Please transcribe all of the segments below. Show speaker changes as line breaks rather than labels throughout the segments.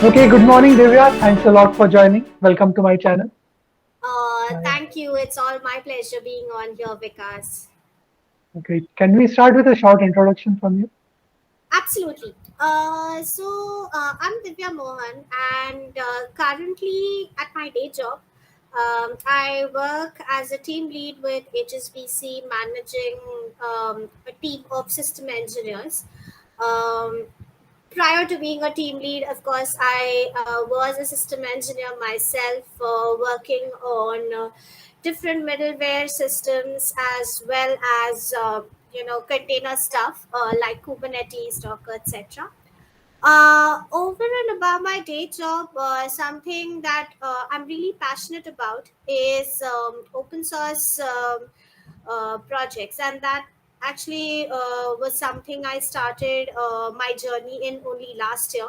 Okay, good morning, Divya. Thanks a lot for joining. Welcome to my channel.
Thank you. It's all my pleasure being on here, Vikas.
Okay, can we start with a short introduction from you?
Absolutely. I'm Divya Mohan, and currently at my day job, I work as a team lead with HSBC, managing a team of system engineers. Um, Prior to being a team lead, of course, I was a system engineer myself, working on different middleware systems as well as container stuff like Kubernetes, Docker, etc. Over and above my day job, something that I'm really passionate about is open source projects, and that actually was something I started my journey in only last year.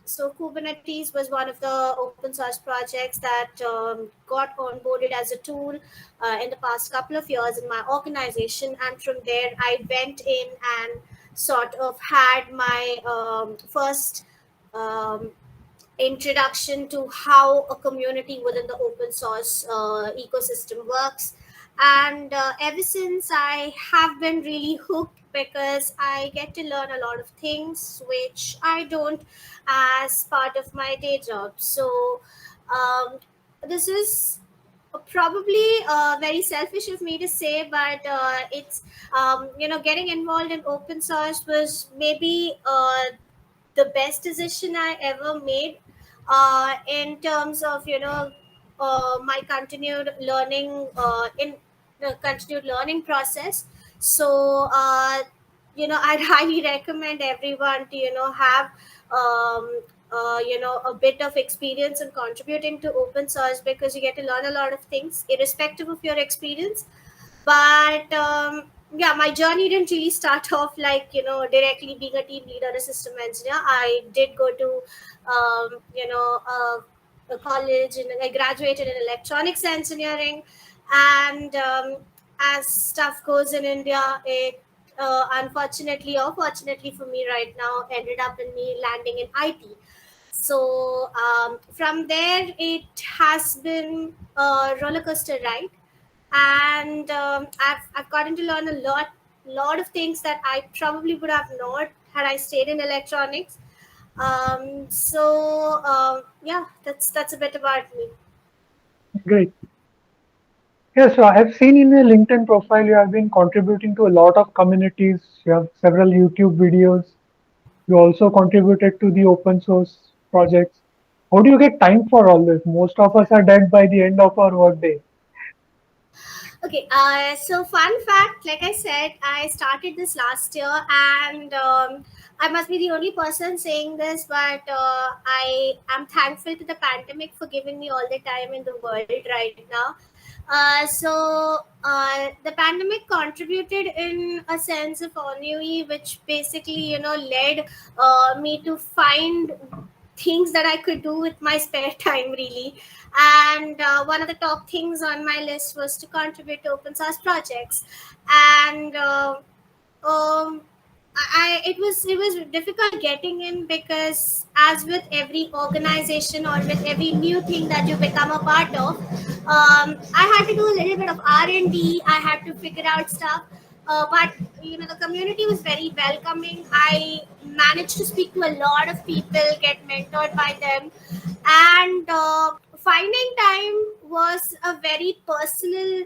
So Kubernetes was one of the open source projects that got onboarded as a tool in the past couple of years in my organization, and from there I went in and sort of had my first um, introduction to how a community within the open source ecosystem works. And ever since, I have been really hooked because I get to learn a lot of things which I don't as part of my day job. So, um, this is probably very selfish of me to say, but it's getting involved in open source was maybe the best decision I ever made in terms of my continued learning in the continued learning process. So I'd highly recommend everyone to have a bit of experience in contributing to open source, because you get to learn a lot of things irrespective of your experience. But yeah, my journey didn't really start off like directly being a team leader, a system engineer. I did go to a college, and I graduated in electronics engineering. And as stuff goes in India, it unfortunately or fortunately for me right now ended up in me landing in IT. So from there, it has been a roller coaster ride, and I've gotten to learn a lot of things that I probably would have not had I stayed in electronics. Yeah, that's a bit about me.
Great. Yeah, so I've seen in your LinkedIn profile you have been contributing to a lot of communities. You have several YouTube videos. You also contributed to the open source projects. How do you get time for all this? Most of us are dead by the end of our workday.
Okay, so fun fact, like I said, I started this last year, and I must be the only person saying this, but I am thankful to the pandemic for giving me all the time in the world right now. The pandemic contributed in a sense of ennui, which basically, led me to find things that I could do with my spare time, really. And one of the top things on my list was to contribute to open source projects. And um, it was difficult getting in, because as with every organization or with every new thing that you become a part of, I had to do a little bit of R&D. I had to figure out stuff, but the community was very welcoming. I managed to speak to a lot of people, get mentored by them, and finding time was a very personal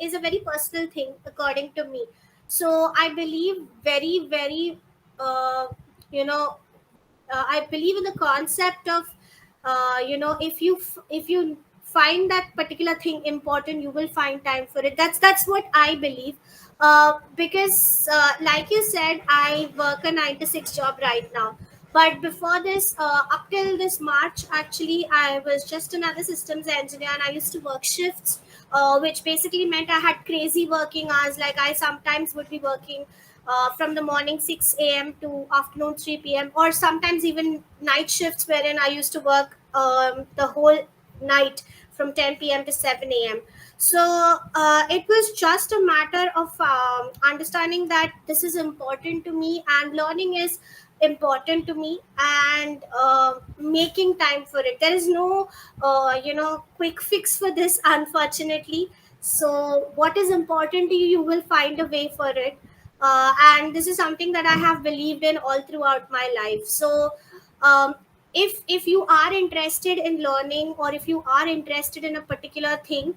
is a very personal thing according to me. So I believe very, very, uh, you know, I believe in the concept of, if you find that particular thing important, you will find time for it. That's what I believe. Because, like you said, I work a 9 to 6 job right now. But before this, up till this March, actually, I was just another systems engineer, and I used to work shifts, which basically meant I had crazy working hours. Like, I sometimes would be working from the morning 6 a.m. to afternoon 3 p.m., or sometimes even night shifts, wherein I used to work the whole night from 10 p.m. to 7 a.m. So it was just a matter of understanding that this is important to me, and learning is important to me, and making time for it. There is no quick fix for this, unfortunately. So what is important to you, you will find a way for it. And this is something that I have believed in all throughout my life. So um, if you are interested in learning, or if you are interested in a particular thing,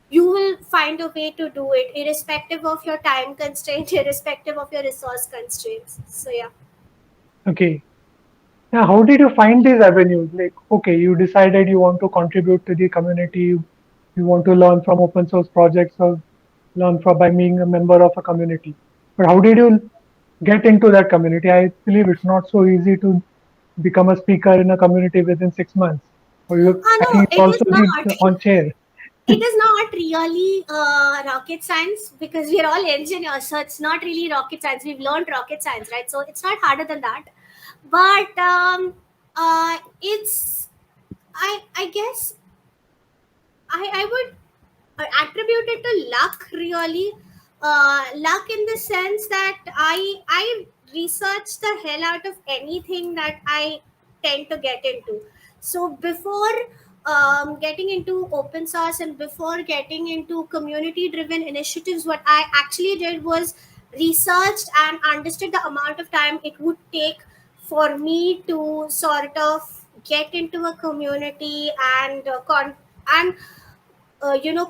you will find a way to do it, irrespective of your time constraint, irrespective of your resource constraints. So yeah.
Okay. Now, how did you find these avenues? Like, okay, you decided you want to contribute to the community, you want to learn from open source projects or learn from by being a member of a community. But how did you get into that community? I believe it's not so easy to become a speaker in a community within 6 months. Or you, I
No,
think you
it is
also need
not.
on chair.
It is not really rocket science, because we are all engineers, so it's not really rocket science. We've learned rocket science, right? So it's not harder than that. But it's I guess I would attribute it to luck, really. Luck in the sense that I research the hell out of anything that I tend to get into. So before getting into open source and before getting into community driven initiatives, what I actually did was researched and understood the amount of time it would take for me to sort of get into a community and and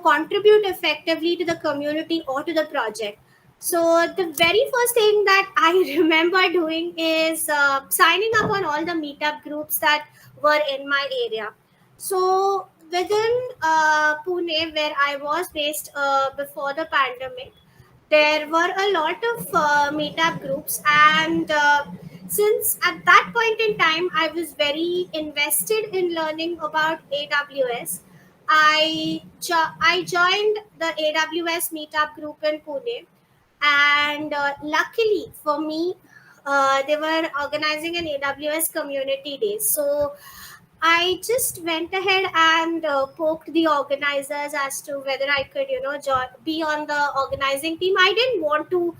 contribute effectively to the community or to the project. So the very first thing that I remember doing is signing up on all the meetup groups that were in my area. So within Pune, where I was based before the pandemic, there were a lot of meetup groups, and since at that point in time I was very invested in learning about AWS, I joined the AWS meetup group in Pune, and luckily for me, they were organizing an AWS community day. So I just went ahead and poked the organizers as to whether I could, be on the organizing team. I didn't want to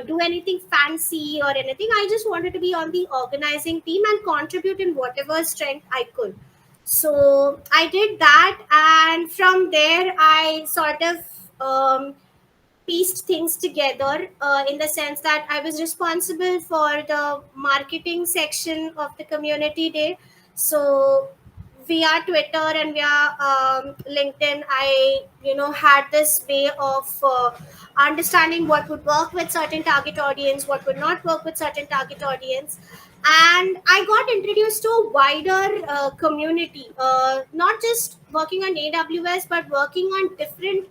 do anything fancy or anything. I just wanted to be on the organizing team and contribute in whatever strength I could. So I did that, and from there, I sort of pieced things together in the sense that I was responsible for the marketing section of the community day. So via Twitter and via LinkedIn, I had this way of understanding what would work with certain target audience, what would not work with certain target audience, and I got introduced to a wider community, not just working on AWS, but working on different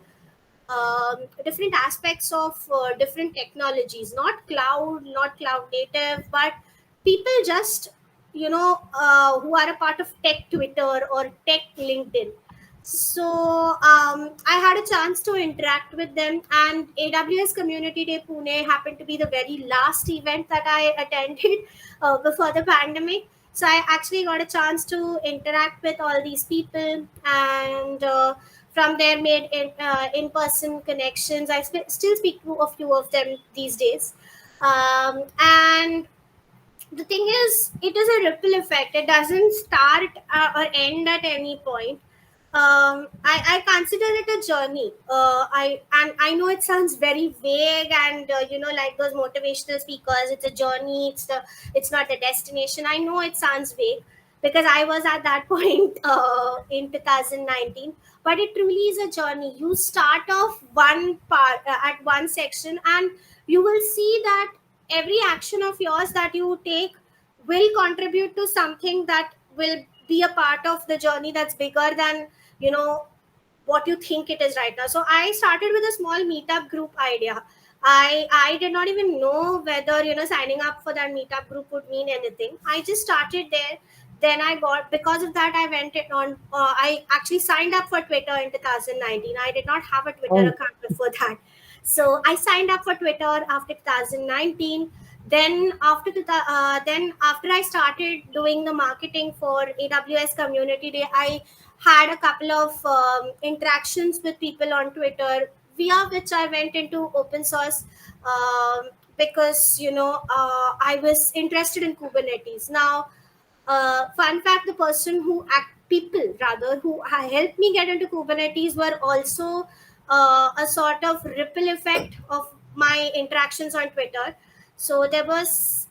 aspects of different technologies, not cloud, not cloud native, but people just who are a part of tech Twitter or tech LinkedIn. So I had a chance to interact with them, and AWS Community Day Pune happened to be the very last event that I attended before the pandemic. So I actually got a chance to interact with all these people, and from there made in-person connections. I still speak to a few of them these days. And the thing is, it is a ripple effect. It doesn't start or end at any point. I consider it a journey. I know it sounds very vague, and like those motivational speakers, it's a journey. It's not a destination. I know it sounds vague because I was at that point in 2019. But it truly is a journey. You start off one part at one section, and you will see that every action of yours that you take will contribute to something that will be a part of the journey that's bigger than you know what you think it is right now. So I started with a small meetup group idea. I did not even know whether signing up for that meetup group would mean anything. I just started there. Then I got, because of that, I went it on. I actually signed up for Twitter in 2019. I did not have a Twitter
Oh,
account before that, so I signed up for Twitter after 2019. Then after I started doing the marketing for AWS Community Day, I had a couple of interactions with people on Twitter, via which I went into open source because I was interested in Kubernetes. Now, fun fact: the person who people rather who helped me get into Kubernetes were also a sort of ripple effect of my interactions on Twitter. So there was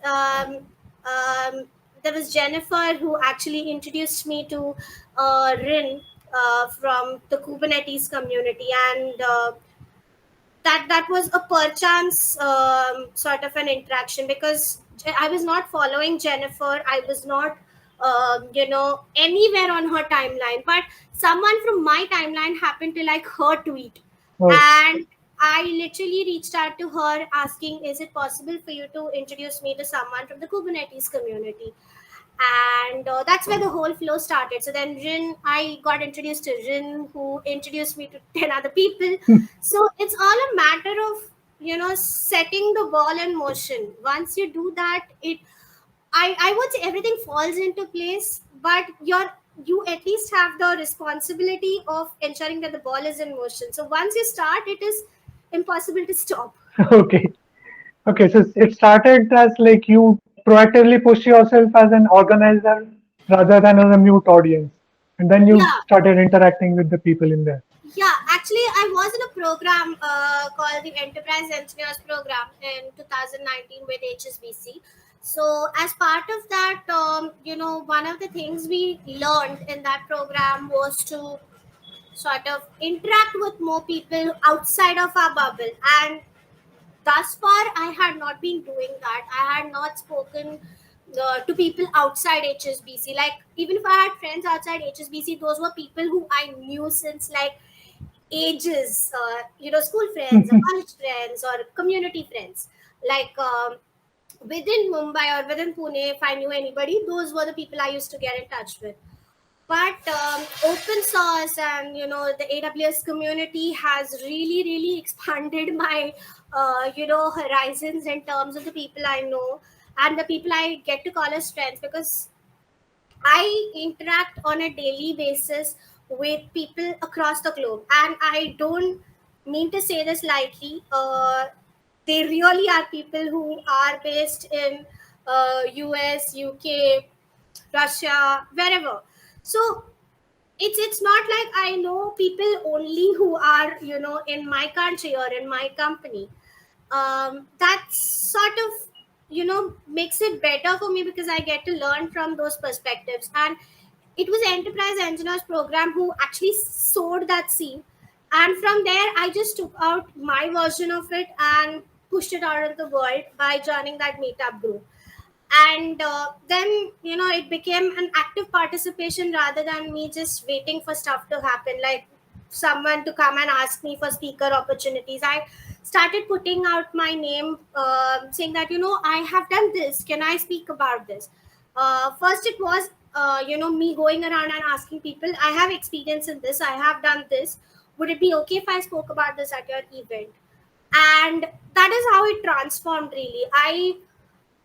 Jennifer who actually introduced me to Rin from the Kubernetes community, and that was a perchance sort of an interaction, because I was not following Jennifer. I was not anywhere on her timeline, but someone from my timeline happened to like her tweet,
Oh,
and I literally reached out to her asking, is it possible for you to introduce me to someone from the Kubernetes community? And that's where the whole flow started. So then I got introduced to Rin, who introduced me to 10 other people. So it's all a matter of setting the ball in motion. Once you do that, I would say everything falls into place, but you at least have the responsibility of ensuring that the ball is in motion. So once you start, it is impossible to stop.
okay. Okay, so it started as like you proactively push yourself as an organizer rather than as a mute audience. And then you
Yeah.
started interacting with the people in there.
Yeah, actually, I was in a program called the Enterprise Engineers Program in 2019 with HSBC. So, as part of that, one of the things we learned in that program was to sort of interact with more people outside of our bubble. And thus far, I had not been doing that. I had not spoken to people outside HSBC. Like, even if I had friends outside HSBC, those were people who I knew since like ages, school friends or college friends or community friends. Like within Mumbai or within Pune, if I knew anybody, those were the people I used to get in touch with. But open source and the AWS community has really, really expanded my horizons in terms of the people I know and the people I get to call as friends, because I interact on a daily basis with people across the globe, and I don't mean to say this lightly. They really are people who are based in US, UK, Russia, wherever. So it's not like I know people only who are in my country or in my company. That sort of makes it better for me, because I get to learn from those perspectives. And it was Enterprise Engineers Program who actually sowed that seed, and from there I just took out my version of it and pushed it out of the world by joining that meetup group. And then it became an active participation rather than me just waiting for stuff to happen, like someone to come and ask me for speaker opportunities. I started putting out my name, saying that I have done this, can I speak about this? First it was me going around and asking people, I have experience in this, I have done this, would it be okay if I spoke about this at your event? And that is how it transformed. Really,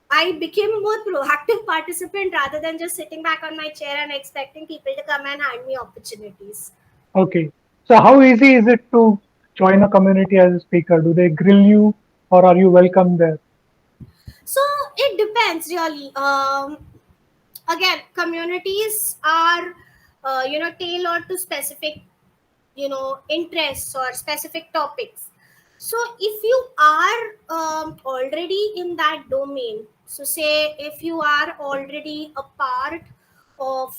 I became a more proactive participant rather than just sitting back on my chair and expecting people to come and hand me opportunities.
Okay. So how easy is it to join a community as a speaker? Do they grill you or are you welcome there?
So it depends, really. Again, communities are tailored to specific interests or specific topics. So if you are already in that domain, so say if you are already a part of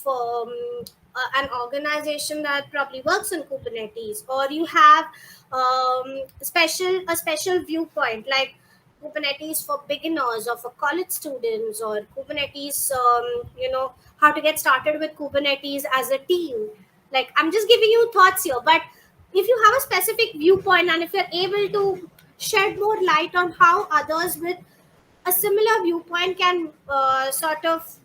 an organization that probably works on Kubernetes, or you have a special viewpoint like Kubernetes for beginners or for college students, or Kubernetes, how to get started with Kubernetes as a team. Like, I'm just giving you thoughts here, but if you have a specific viewpoint and if you're able to shed more light on how others with a similar viewpoint can sort of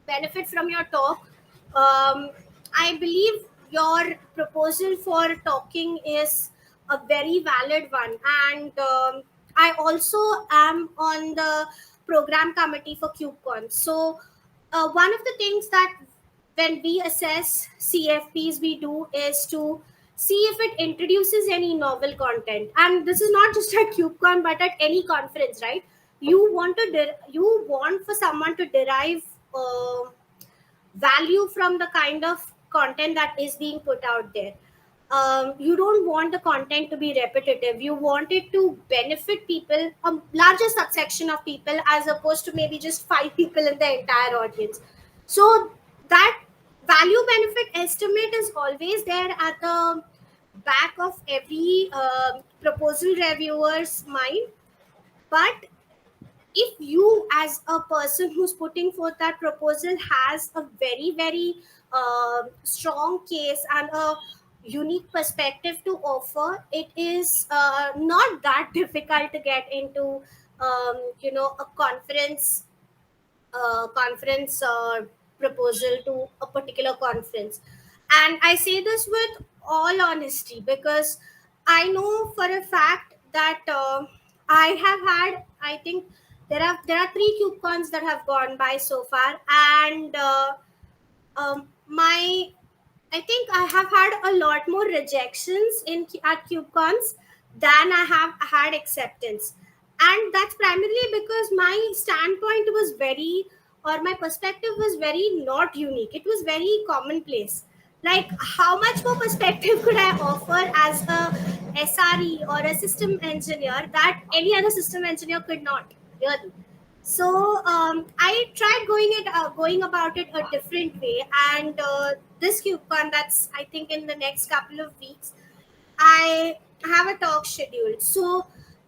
benefit from your talk, I believe your proposal for talking is a very valid one. And I also am on the program committee for KubeCon. So one of the things that when we assess CFPs we do is to see if it introduces any novel content. And this is not just at KubeCon, but at any conference, right? You want for someone to derive uh, value from the kind of content that is being put out there. You don't want the content to be repetitive. You want it to benefit people, a larger subsection of people, as opposed to maybe just five people in the entire audience. So that value benefit estimate is always there at the back of every proposal reviewer's mind. But if you, as a person who's putting forth that proposal, has a very very strong case and a unique perspective to offer, it is not that difficult to get into a conference proposal to a particular conference. And I say this with all honesty, because I know for a fact that I have had, I think there are three cubecons that have gone by so far. And my I think I have had a lot more rejections at KubeCons than I have had acceptance. And that's primarily because my standpoint was very, or my perspective was very not unique. It was very commonplace. Like, how much more perspective could I offer as a SRE or a system engineer that any other system engineer could not, really? So I tried going about it a different way. And this KubeCon, that's I think in the next couple of weeks, I have a talk scheduled. So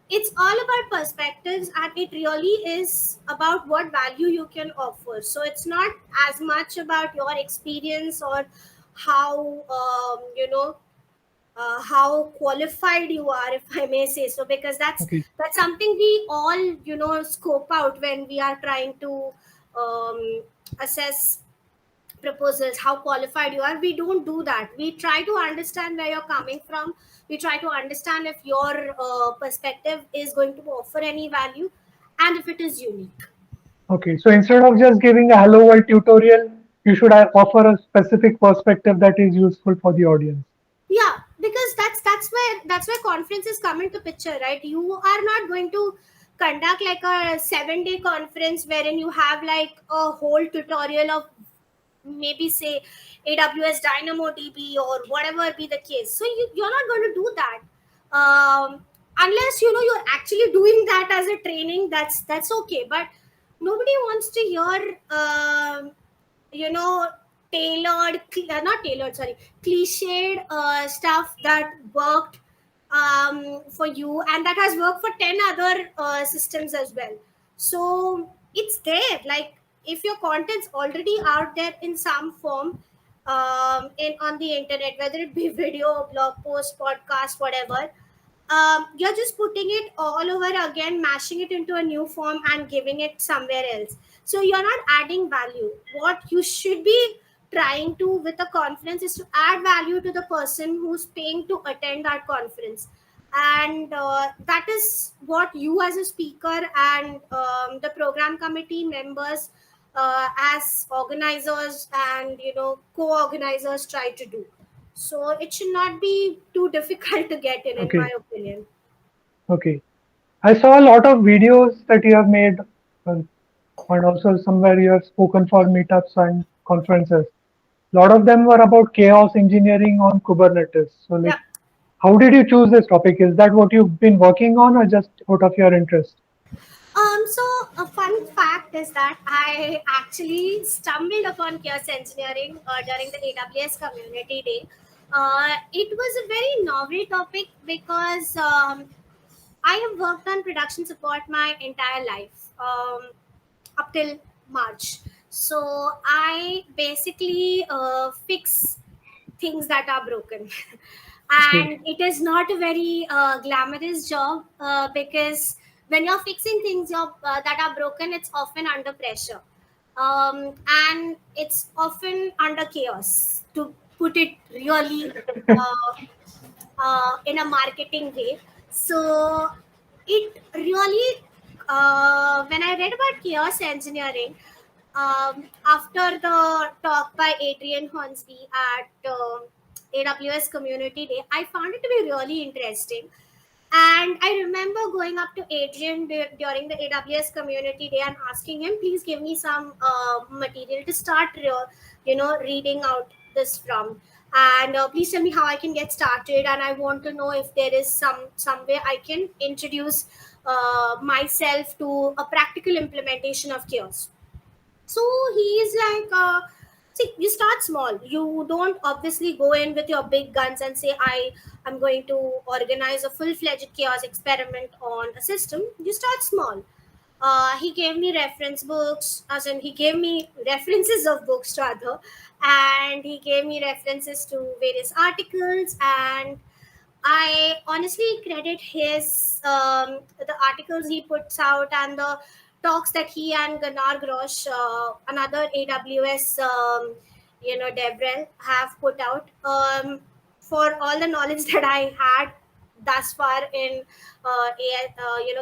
it's all about perspectives, and it really is about what value you can offer. So it's not as much about your experience or how how qualified you are, if I may say so, because
Okay.
that's something we all scope out when we are trying to assess proposals, how qualified you are. We don't do that. We try to understand where you're coming from. We try to understand if your perspective is going to offer any value, and if it is unique.
Okay. So instead of just giving a hello world tutorial, you should offer a specific perspective that is useful for the audience.
Yeah, because that's where conferences come into picture, right? You are not going to conduct like a 7-day conference wherein you have like a whole tutorial of, maybe say, AWS DynamoDB or whatever be the case. So you're not going to do that, unless you're actually doing that as a training. That's okay. But nobody wants to hear you know not tailored, sorry, cliched stuff that worked for you, and that has worked for 10 other systems as well. So it's there, like, if your content's already out there in some form, in on the internet, whether it be video, blog post, podcast, whatever, you're just putting it all over again, mashing it into a new form and giving it somewhere else. So you're not adding value. What you should be trying to with a conference is to add value to the person who's paying to attend that conference. And that is what you as a speaker and the program committee members, as organizers and co-organizers, try to do. So it should not be too difficult to get in my
Okay.
opinion.
Okay. I saw a lot of videos that you have made, uh, and also somewhere you have spoken for meetups and conferences. A lot of them were about chaos engineering on Kubernetes. So, like,
Yeah.
how did you choose this topic? Is that what you've been working on, or just out of your interest?
So a fun fact is that I actually stumbled upon chaos engineering during the AWS Community Day. It was a very novel topic because I have worked on production support my entire life, up till March. So I basically fix things that are broken.
Okay.
And it is not a very glamorous job, because when you're fixing things that are broken, it's often under pressure, and it's often under chaos, to put it really in a marketing way. So it really, when I read about chaos engineering, after the talk by Adrian Hornsby at AWS Community Day, I found it to be really interesting. And I remember going up to Adrian during the AWS Community Day and asking him, please give me some material to start, reading out this from. And please tell me how I can get started. And I want to know if there is some way I can introduce myself to a practical implementation of chaos. So he's like, see, you start small. You don't obviously go in with your big guns and say, I'm going to organize a full-fledged chaos experiment on a system. You start small. He gave me reference books, as in he gave me references of books rather, and he gave me references to various articles. And I honestly credit his the articles he puts out and the talks that he and Gunnar Grosh, another AWS Devrel, have put out, for all the knowledge that I had thus far in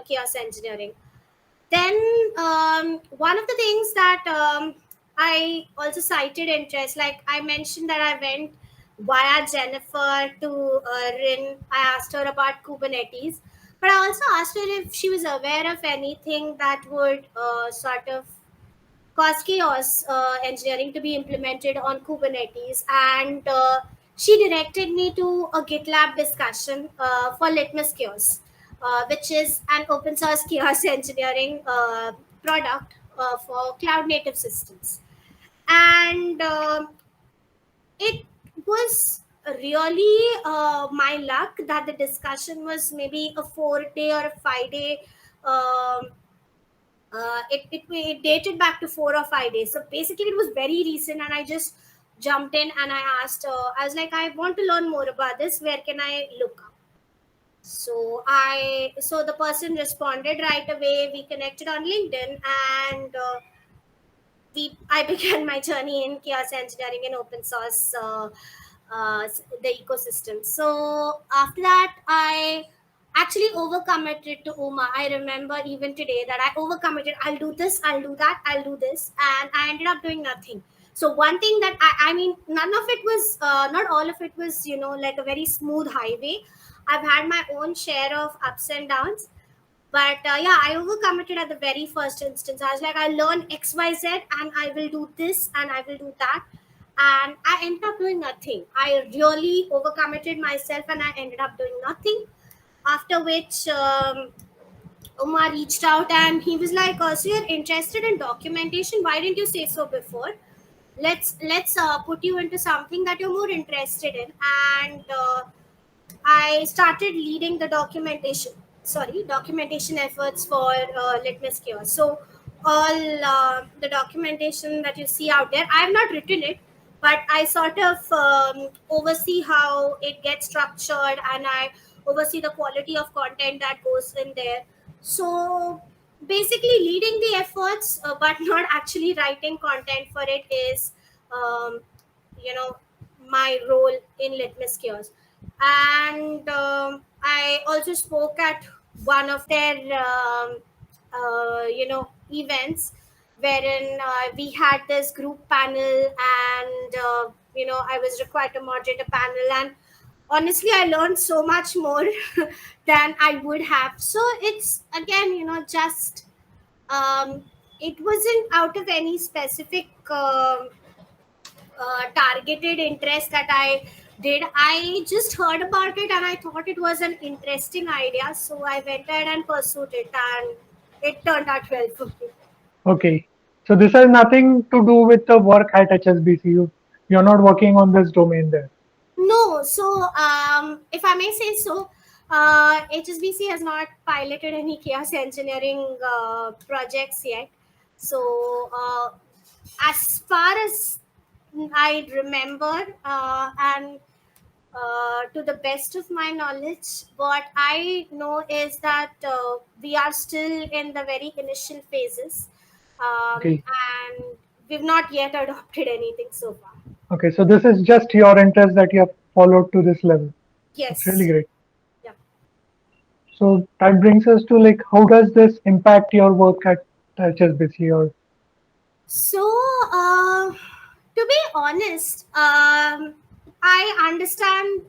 chaos engineering. Then one of the things that I also cited interest, like I mentioned that I went via Jennifer to Rin. I asked her about Kubernetes, but I also asked her if she was aware of anything that would sort of cause chaos engineering to be implemented on Kubernetes. And she directed me to a GitLab discussion for Litmus Chaos, which is an open source chaos engineering product for cloud native systems. And it was really my luck that the discussion was maybe a 4 day or a 5 day. Um, it dated back to 4 or 5 days. So basically, it was very recent, and I just jumped in and I asked. I was like, I want to learn more about this. Where can I look up? So the person responded right away. We connected on LinkedIn, and I began my journey in chaos engineering and open source, the ecosystem. So after that, I actually overcommitted to Uma. I remember even today that I overcommitted. I'll do this, I'll do that, I'll do this, and I ended up doing nothing. So one thing that I mean, none of it was, not all of it was, like a very smooth highway. I've had my own share of ups and downs, but yeah, I overcommitted at the very first instance. I was like, I learn XYZ and I will do this and I will do that. And I ended up doing nothing. I really overcommitted myself and I ended up doing nothing. After which, Umar reached out and he was like, so you're interested in documentation? Why didn't you say so before? Let's put you into something that you're more interested in. And I started leading the documentation efforts for Litmus Cure. So all the documentation that you see out there, I have not written it, but I sort of oversee how it gets structured, and I oversee the quality of content that goes in there. So basically, leading the efforts, but not actually writing content for it is, um, you know, my role in Litmus Cures. And I also spoke at one of their events, wherein we had this group panel, and I was required to moderate a panel. And honestly, I learned so much more than I would have. So it's again, just it wasn't out of any specific targeted interest that I did. I just heard about it and I thought it was an interesting idea. So I went ahead and pursued it, and it turned out well for me.
Okay. So this has nothing to do with the work at HSBC. You're not working on this domain there.
No, so if I may say so, HSBC has not piloted any chaos engineering projects yet. So as far as I remember, and to the best of my knowledge, what I know is that we are still in the very initial phases,
Okay.
and we've not yet adopted anything so far.
Okay. So this is just your interest that you have followed to this level. That's really
Yes.
great.
Yeah.
So that brings us to like, how does this impact your work at HSBC? Or
So, to be honest, I understand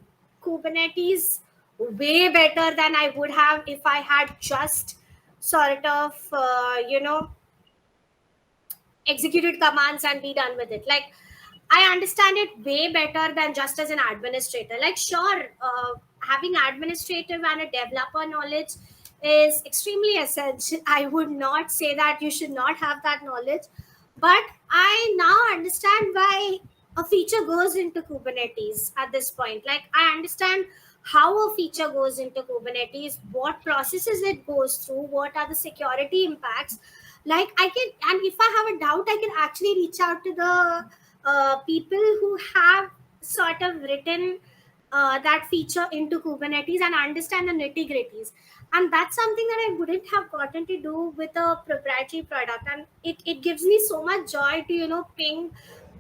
Kubernetes way better than I would have if I had just sort of, executed commands and be done with it. Like, I understand it way better than just as an administrator. Like, sure, having administrative and a developer knowledge is extremely essential. I would not say that you should not have that knowledge, but I now understand why a feature goes into Kubernetes at this point. Like, I understand how a feature goes into Kubernetes, what processes it goes through, what are the security impacts. Like, I can, and if I have a doubt, I can actually reach out to the people who have sort of written that feature into Kubernetes and understand the nitty gritties. And that's something that I wouldn't have gotten to do with a proprietary product. And it gives me so much joy to, ping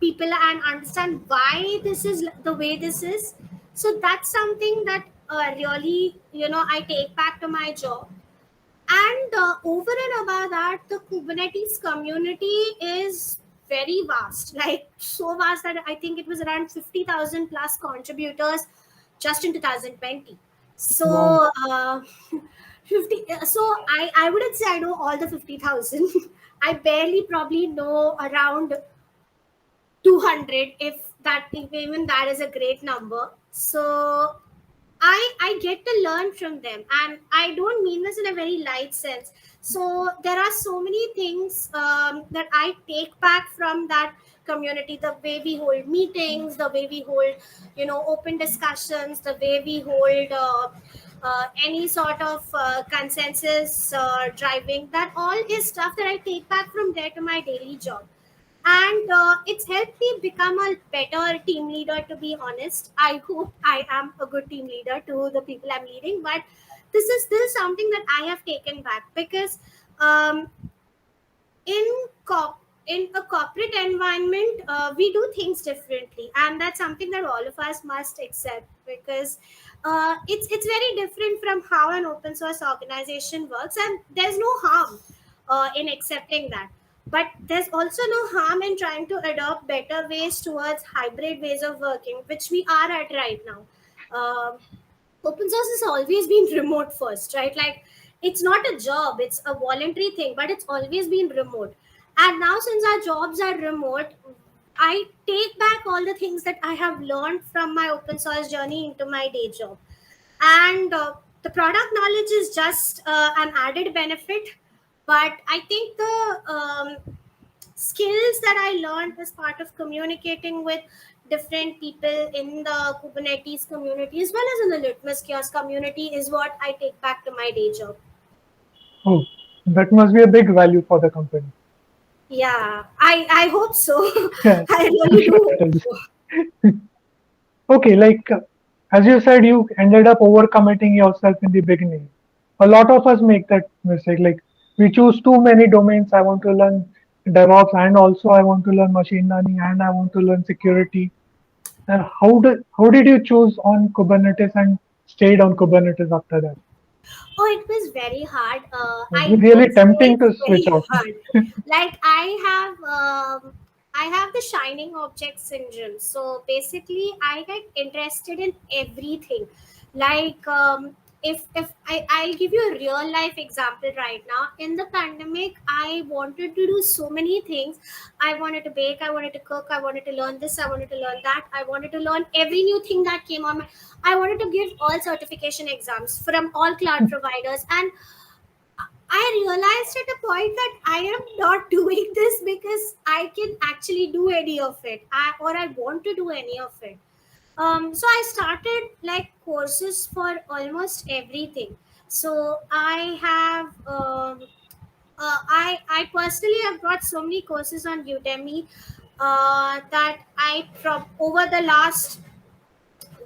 people and understand why this is the way this is. So that's something that really, I take back to my job. And over and above that, the Kubernetes community is very vast, like so vast that I think it was around 50,000 plus contributors just in 2020.
Wow.
So, 50, so I wouldn't say I know all the 50,000. I barely probably know around 200, if even that is a great number. So I get to learn from them, and I don't mean this in a very light sense. So there are so many things that I take back from that community: the way we hold meetings, the way we hold, open discussions, the way we hold any sort of consensus driving. That all is stuff that I take back from there to my daily job, and it's helped me become a better team leader. To be honest, I hope I am a good team leader to the people I'm leading, but this is something that I have taken back, because um, in cop in a corporate environment, we do things differently, and that's something that all of us must accept, because it's very different from how an open source organization works, and there's no harm in accepting that. But there's also no harm in trying to adopt better ways towards hybrid ways of working, which we are at right now. Um Open source has always been remote first, right? Like, it's not a job, it's a voluntary thing, but it's always been remote. And now, since our jobs are remote, I take back all the things that I have learned from my open source journey into my day job. And the product knowledge is just an added benefit, but I think the skills that I learned as part of communicating with different people in the Kubernetes community, as well as in the Litmus Kiosk community, is what I take back to my day job.
Oh, that must be a big value for the company.
Yeah, I hope so.
Yeah,
I
I'm
really
sure
do hope
it is.
so.
Okay, like as you said, you ended up overcommitting yourself in the beginning. A lot of us make that mistake. Like we choose too many domains. I want to learn DevOps, and also I want to learn machine learning, and I want to learn security. And how did you choose on Kubernetes and stayed on Kubernetes after that?
Oh, it was very hard.
It's
I
really
would say
tempting
it's
to switch
very
off.
hard. Like, I have the shining object syndrome. So basically, I get interested in everything. Like, I'll give you a real life example right now. In the pandemic, I wanted to do so many things. I wanted to bake, I wanted to cook, I wanted to learn this, I wanted to learn that, I wanted to learn every new thing that came on my. I wanted to give all certification exams from all cloud providers, and I realized at a point that I am not doing this because I can actually do any of it, or I want to do any of it. So I started like courses for almost everything. So I personally have got so many courses on Udemy that I from over the last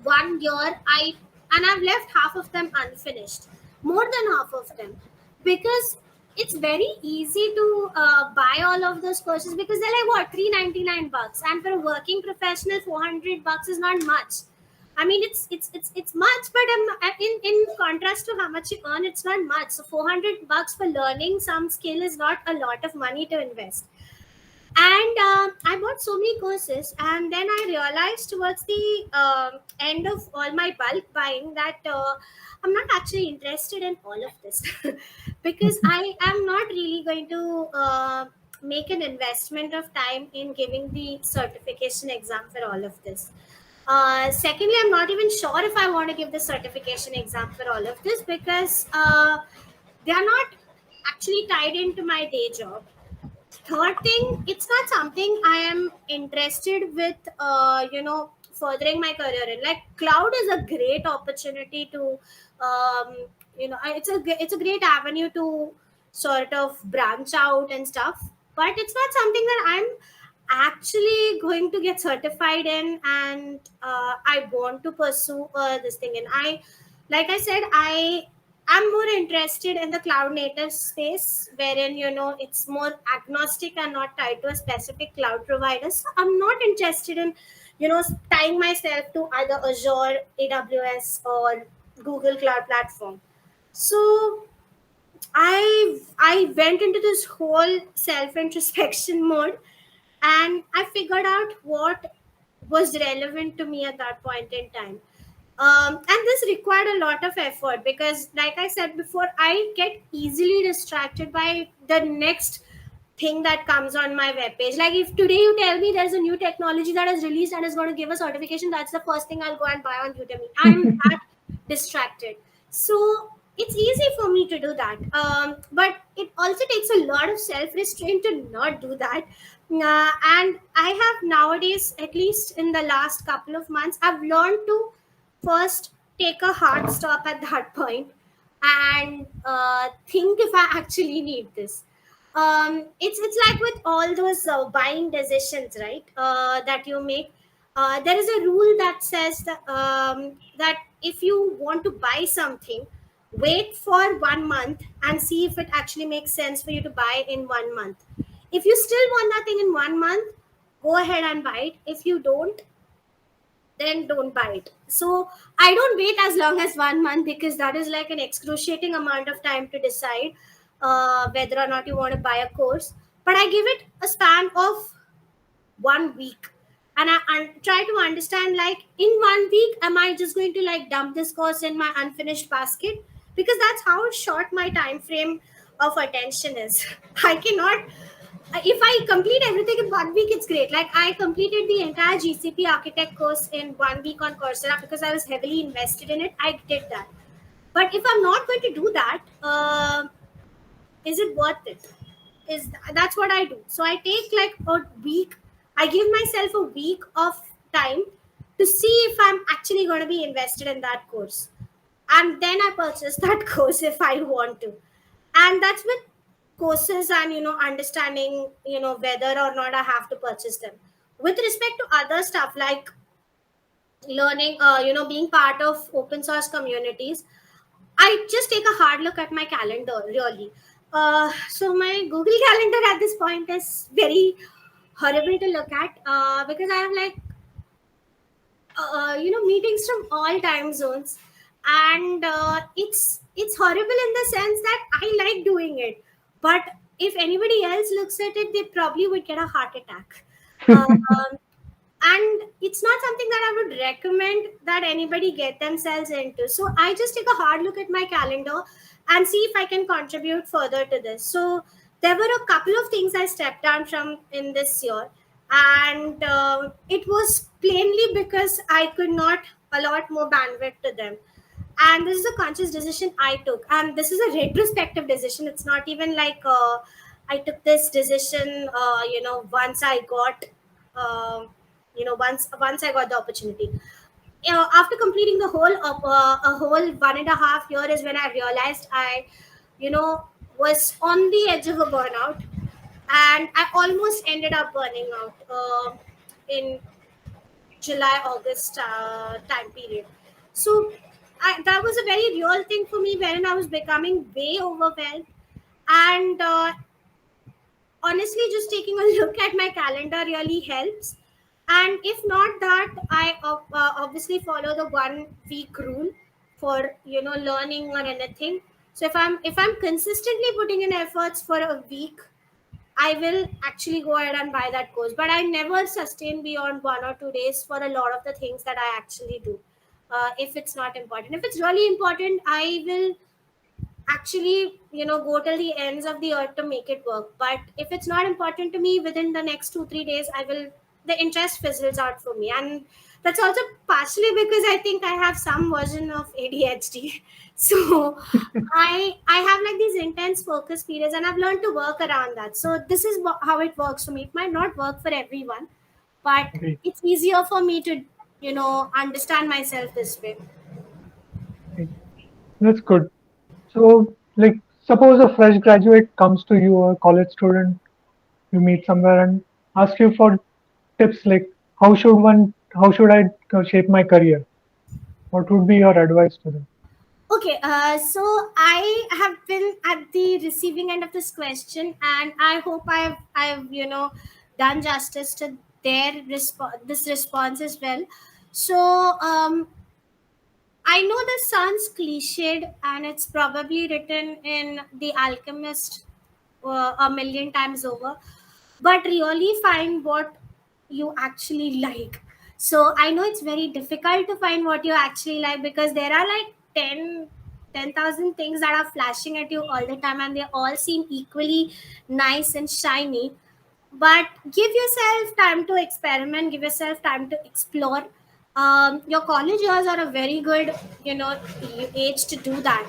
1 year, I've left half of them unfinished, more than half of them, because it's very easy to buy all of those courses, because they're like, what, 399 bucks, and for a working professional, 400 bucks is not much. I mean, it's much, but in contrast to how much you earn, it's not much. So 400 bucks for learning some skill is not a lot of money to invest. And I bought so many courses, and then I realized towards the end of all my bulk buying that I'm not actually interested in all of this because I am not really going to make an investment of time in giving the certification exam for all of this. Secondly, I'm not even sure if I want to give the certification exam for all of this because they are not actually tied into my day job. Third thing, it's not something I am interested with furthering my career in. Like, cloud is a great opportunity to it's a great avenue to sort of branch out and stuff, but it's not something that I'm actually going to get certified in, and I want to pursue this thing. And I, like I said, I'm more interested in the cloud native space, wherein it's more agnostic and not tied to a specific cloud provider. So I'm not interested in tying myself to either Azure, AWS, or Google Cloud Platform. So I went into this whole self introspection mode, and I figured out what was relevant to me at that point in time. And this required a lot of effort because, like I said before, I get easily distracted by the next thing that comes on my webpage. Like, if today you tell me there's a new technology that is released and is going to give a certification, that's the first thing I'll go and buy on Udemy. I am that distracted. So it's easy for me to do that. But it also takes a lot of self restraint to not do that. And I have nowadays, at least in the last couple of months, I've learned to first take a hard stop at that point and think if I actually need this. It's like with all those buying decisions, right? That you make. There is a rule that says that if you want to buy something, wait for 1 month and see if it actually makes sense for you to buy in 1 month. If you still want that thing in 1 month, go ahead and buy it. If you don't, then don't buy it. So I don't wait as long as 1 month because that is like an excruciating amount of time to decide whether or not you want to buy a course. But I give it a span of 1 week, and I try to understand, like, in 1 week, am I just going to like dump this course in my unfinished basket? Because that's how short my time frame of attention is. I cannot, if I complete everything in 1 week, it's great. Like, I completed the entire GCP architect course in 1 week on Coursera because I was heavily invested in it. I did that. But if I'm not going to do that, is it worth it? That's what I do. So I take like a week. I give myself a week of time to see if I'm actually going to be invested in that course, and then I purchase that course if I want to. And that's with courses and understanding whether or not I have to purchase them. With respect to other stuff like learning, being part of open source communities, I just take a hard look at my calendar, really. So my Google Calendar at this point is very horrible to look at because I have like meetings from all time zones, and it's horrible in the sense that I like doing it, but if anybody else looks at it, they probably would get a heart attack. um, and it's not something that I would recommend that anybody get themselves into. So I just take a hard look at my calendar and see if I can contribute further to this. So there were a couple of things I stepped down from in this year, and it was plainly because I could not allot more bandwidth to them. And this is a conscious decision I took, and this is a retrospective decision. It's not even like I took this decision once I got once I got the opportunity. After completing the whole of a whole 1.5 year is when I realized I you know was on the edge of a burnout, and I almost ended up burning out in July, August time period. So that was a very real thing for me, wherein I was becoming way overwhelmed. And honestly, just taking a look at my calendar really helps. And if not that, I obviously follow the 1 week rule for learning or anything. So if I'm consistently putting in efforts for a week, I will actually go ahead and buy that course. But I never sustain beyond 1 or 2 days for a lot of the things that I actually do. If it's not important, if it's really important, I will actually, go till the ends of the earth to make it work. But if it's not important to me, within the next 2 3 days, I will, the interest fizzles out for me. And that's also partially because I think I have some version of ADHD. So I have like these intense focus periods, and I've learned to work around that. So this is how it works for me. It might not work for everyone, but
Great.
it's easier for me to, understand myself this way.
Great. That's good. So, like, suppose a fresh graduate comes to you, a college student, you meet somewhere and ask you for tips like how should I shape my career? What would be your advice to them?
Okay, so I have been at the receiving end of this question, and I hope I've done justice to this response as well. So I know this sounds cliched, and it's probably written in The Alchemist a million times over, but really find what you actually like. So I know it's very difficult to find what you actually like, because there are like 10,000 things that are flashing at you all the time, and they all seem equally nice and shiny. But give yourself time to experiment, give yourself time to explore. Your college years are a very good, age to do that,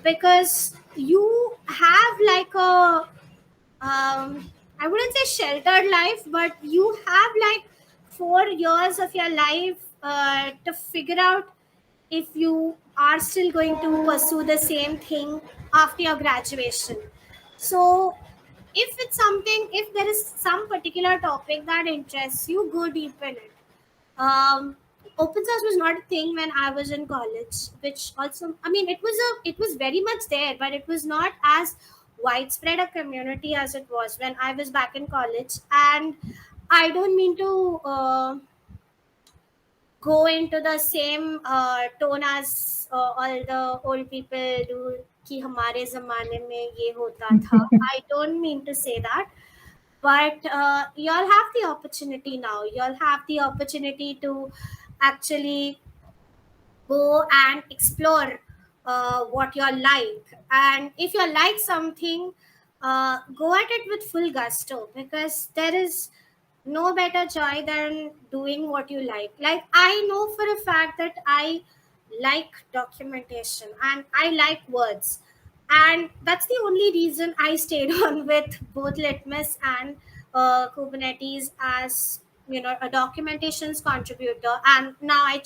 because you have like a, I wouldn't say sheltered life, but you have like 4 years of your life to figure out if you are still going to pursue the same thing after your graduation. So, if there is some particular topic that interests you, go deep in it. um, Open source was not a thing when I was in college, which also, I mean, it was very much there, but it was not as widespread a community as it was when I was back in college. And I don't mean to go into the same tone as all the old people do, कि हमारे ज़माने में ये होता था. I don't mean to say that, but y'all have the opportunity now. Y'all have the opportunity to actually go and explore what you like. And if you like something, go at it with full gusto, because there is no better joy than doing what you like. I know for a fact that I like documentation and I like words, and that's the only reason I stayed on with both Litmus and Kubernetes as, a documentations contributor. And now I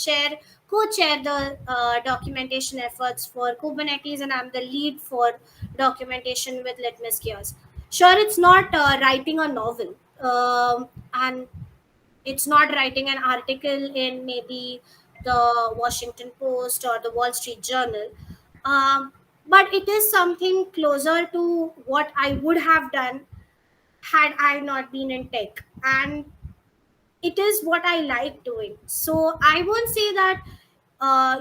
co-chair the documentation efforts for Kubernetes, and I'm the lead for documentation with Litmus Kiosk. Sure, it's not writing a novel, and it's not writing an article in maybe the Washington Post or the Wall Street Journal, um, but it is something closer to what I would have done had I not been in tech. And it is what I like doing. So I won't say that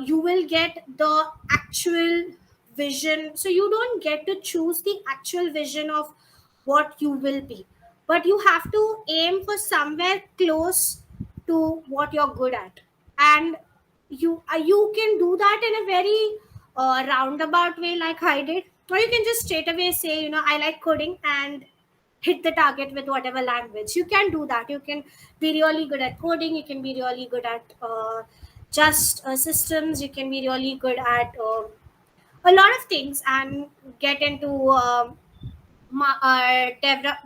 you will get the actual vision. So you don't get to choose the actual vision of what you will be, but you have to aim for somewhere close to what you're good at. And you can do that in a very roundabout way, like I did, or you can just straight away say, I like coding, and hit the target with whatever language. You can do that. You can be really good at coding, you can be really good at just systems, you can be really good at a lot of things, and get into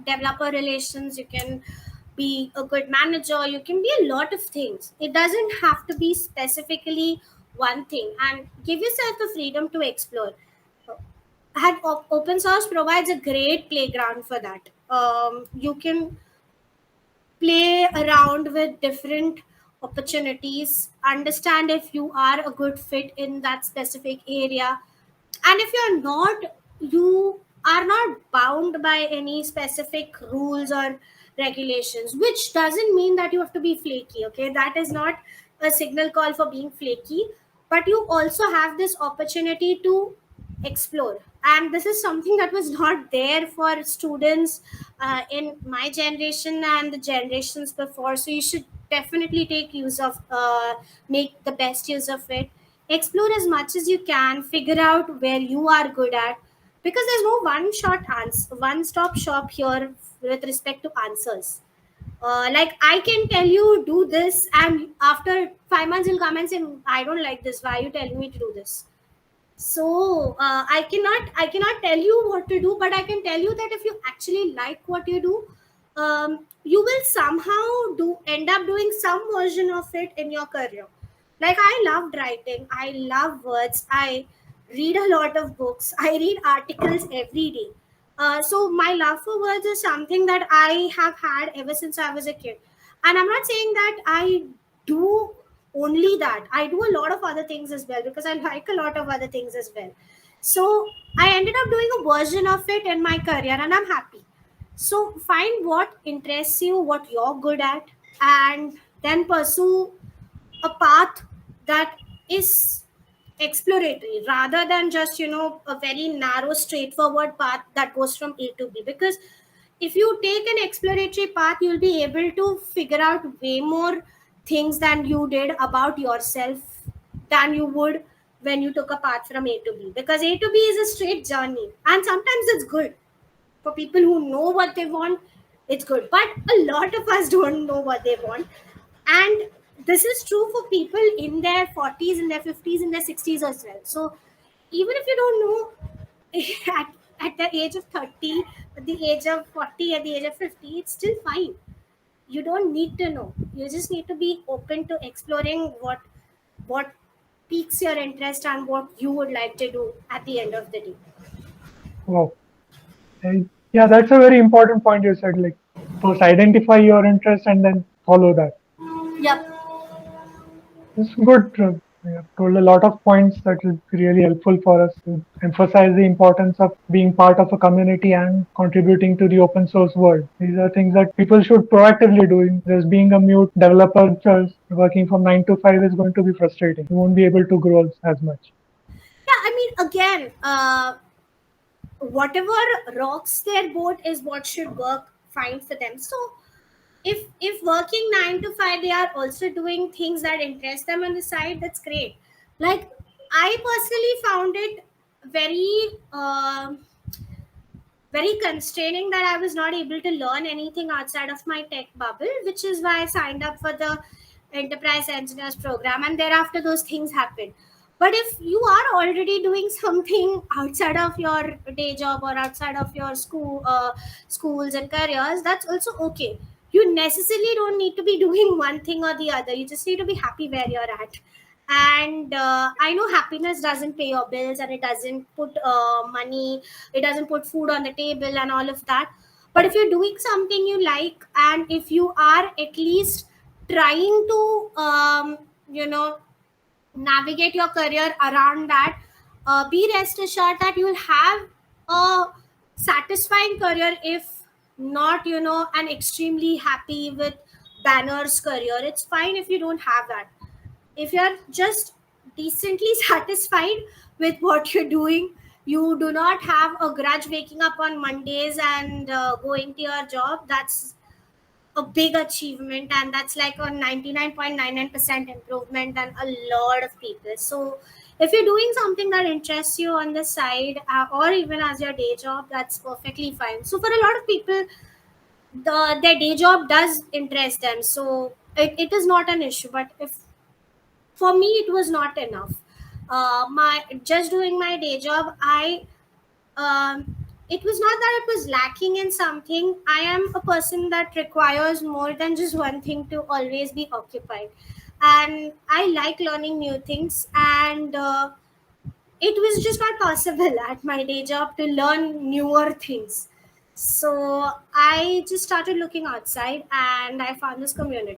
developer relations. You can be a good manager, you can be a lot of things. It doesn't have to be specifically one thing, and give yourself the freedom to explore. And open source provides a great playground for that. You can play around with different opportunities, understand if you are a good fit in that specific area. And if you're not, you are not bound by any specific rules or regulations, which doesn't mean that you have to be flaky. Okay, that is not a signal call for being flaky, but you also have this opportunity to explore. And this is something that was not there for students in my generation and the generations before. So you should definitely make the best use of it. Explore as much as you can, figure out where you are good at, because there's no one stop shop here with respect to answers. Like I can tell you do this, and after 5 months you'll come and say, I don't like this, why are you telling me to do this? So I cannot tell you what to do, but I can tell you that if you actually like what you do, you will somehow do end up doing some version of it in your career. Like I loved writing, I love words, I read a lot of books, I read articles every day. So my love for words is something that I have had ever since I was a kid. And I'm not saying that I do only that. I do a lot of other things as well, because I like a lot of other things as well. So I ended up doing a version of it in my career, and I'm happy. So find what interests you, what you're good at, and then pursue a path that is exploratory rather than just a very narrow straightforward path that goes from A to B. Because if you take an exploratory path, you'll be able to figure out way more things than you did about yourself than you would when you took a path from A to B. Because A to B is a straight journey, and sometimes it's good for people who know what they want. It's good, but a lot of us don't know what they want. And this is true for people in their 40s, in their 50s, in their 60s as well. So even if you don't know at the age of 30, at the age of 40, at the age of 50, it's still fine. You don't need to know, you just need to be open to exploring what piques your interest and what you would like to do at the end of the day.
Wow. Yeah, that's a very important point you said. Like, first identify your interest and then follow that.
Yep.
It's good. You have told a lot of points that will be really helpful for us to emphasize the importance of being part of a community and contributing to the open source world. These are things that people should proactively do. Just being a mute developer just working from 9 to 5 is going to be frustrating. You won't be able to grow as much.
Yeah, I mean, again, whatever rocks their boat is what should work fine for them. So if working 9 to 5, they are also doing things that interest them on the side, that's great. Like I personally found it very very constraining that I was not able to learn anything outside of my tech bubble, which is why I signed up for the enterprise engineers program, and thereafter those things happened. But if you are already doing something outside of your day job or outside of your schools and careers, that's also okay. You necessarily don't need to be doing one thing or the other. You just need to be happy where you're at. And I know happiness doesn't pay your bills, and it doesn't put money, it doesn't put food on the table and all of that. But if you're doing something you like, and if you are at least trying to you know navigate your career around that, be rest assured that you'll have a satisfying career, if not an extremely happy with banners career. It's fine if you don't have that. If you're just decently satisfied with what you're doing, you do not have a grudge waking up on Mondays and going to your job, that's a big achievement, and that's like a 99.99% improvement than a lot of people. So if you're doing something that interests you on the side, or even as your day job, that's perfectly fine. So for a lot of people, their day job does interest them, so it is not an issue. But if for me it was not enough, my just doing my day job, um, it was not that it was lacking in something. I am a person that requires more than just one thing to always be occupied, and I like learning new things. And it was just not possible at my day job to learn newer things. So I just started looking outside, and I found this community.